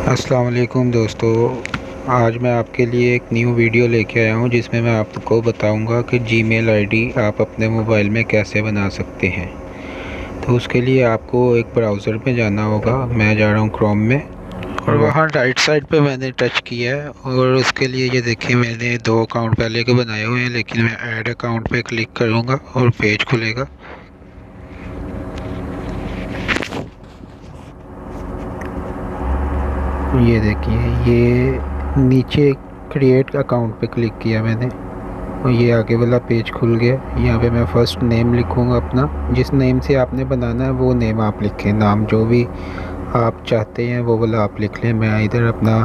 अस्सलाम वालेकुम दोस्तों, आज मैं आपके लिए एक न्यू वीडियो लेके आया हूं जिसमें मैं आपको बताऊंगा कि जीमेल आईडी आप अपने मोबाइल में कैसे बना सकते हैं। तो उसके लिए आपको एक ब्राउज़र में जाना होगा। मैं जा रहा हूं क्रोम में और वहां राइट साइड पे मैंने टच किया है और उसके लिए ये देखिए मैंने 2 अकाउंट पहले के बनाए हुए हैं, लेकिन मैं ऐड अकाउंट पे क्लिक करूँगा और पेज खुलेगा। ये देखिए, ये नीचे क्रिएट अकाउंट पे क्लिक किया मैंने और ये आगे वाला पेज खुल गया। यहाँ पे मैं फ़र्स्ट नेम लिखूँगा अपना, जिस नेम से आपने बनाना है वो नेम आप लिखें। नाम जो भी आप चाहते हैं वो वाला आप लिख लें। मैं इधर अपना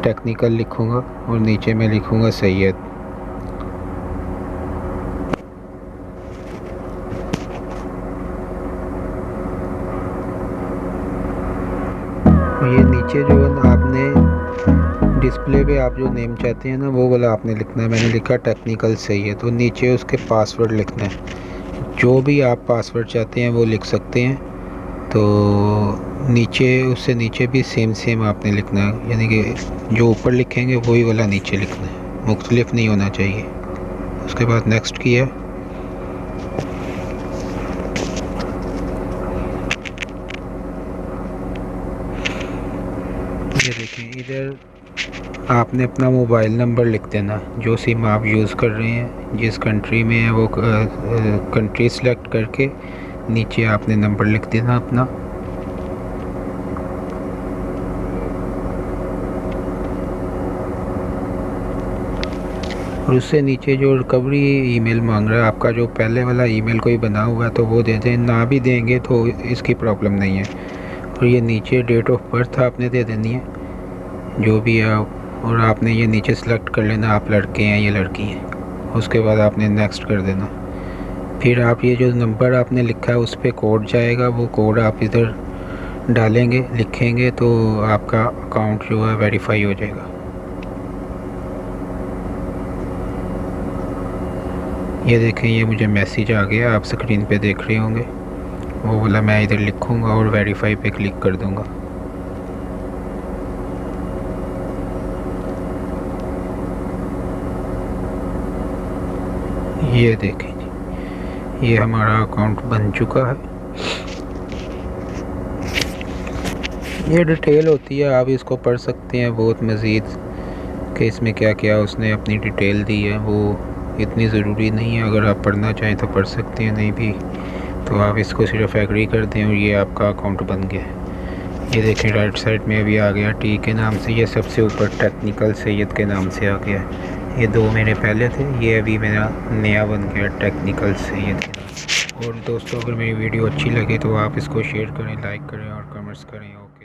टेक्निकल लिखूँगा और नीचे मैं लिखूँगा सैयद। ये नीचे जो आपने डिस्प्ले पे आप जो नेम चाहते हैं ना वो वाला आपने लिखना है। मैंने लिखा टेक्निकल सही है, तो नीचे उसके पासवर्ड लिखना है। जो भी आप पासवर्ड चाहते हैं वो लिख सकते हैं। तो नीचे उससे नीचे भी सेम आपने लिखना है, यानी कि जो ऊपर लिखेंगे वही वाला नीचे लिखना है, मुख्तलिफ नहीं होना चाहिए। उसके बाद नेक्स्ट किया। ये देखें, इधर आपने अपना मोबाइल नंबर लिख देना, जो सिम आप यूज़ कर रहे हैं, जिस कंट्री में है वो कंट्री सेलेक्ट करके नीचे आपने नंबर लिख देना अपना। और उससे नीचे जो रिकवरी ईमेल मांग रहा है, आपका जो पहले वाला ईमेल कोई बना हुआ है तो वो दे दें, ना भी देंगे तो इसकी प्रॉब्लम नहीं है। और ये नीचे डेट ऑफ बर्थ आपने दे देनी है जो भी है, और आपने ये नीचे सेलेक्ट कर लेना आप लड़के हैं या लड़की हैं। उसके बाद आपने नेक्स्ट कर देना। फिर आप ये जो नंबर आपने लिखा है उस पर कोड जाएगा, वो कोड आप इधर डालेंगे, लिखेंगे तो आपका अकाउंट जो है वेरीफाई हो जाएगा। ये देखें, ये मुझे मैसेज आ गया, आप स्क्रीन पे देख रहे होंगे। वो बोला मैं इधर लिखूँगा और वेरीफाई पे क्लिक कर दूँगा। ये देखें जी, ये हमारा अकाउंट बन चुका है। ये डिटेल होती है, आप इसको पढ़ सकते हैं बहुत मज़ीद कि इसमें क्या क्या उसने अपनी डिटेल दी है। वो इतनी ज़रूरी नहीं है, अगर आप पढ़ना चाहें तो पढ़ सकते हैं, नहीं भी तो आप इसको सिर्फ एग्री कर दें और ये आपका अकाउंट बन गया। ये देखें राइट साइड में अभी आ गया टी के नाम से, ये सबसे ऊपर टेक्निकल सैयद के नाम से आ गया। ये 2 मेरे पहले थे, ये अभी मेरा नया बन गया टेक्निकल सैयद के नाम। और दोस्तों, अगर मेरी वीडियो अच्छी लगे तो आप इसको शेयर करें, लाइक करें और कमेंट्स करें। ओके।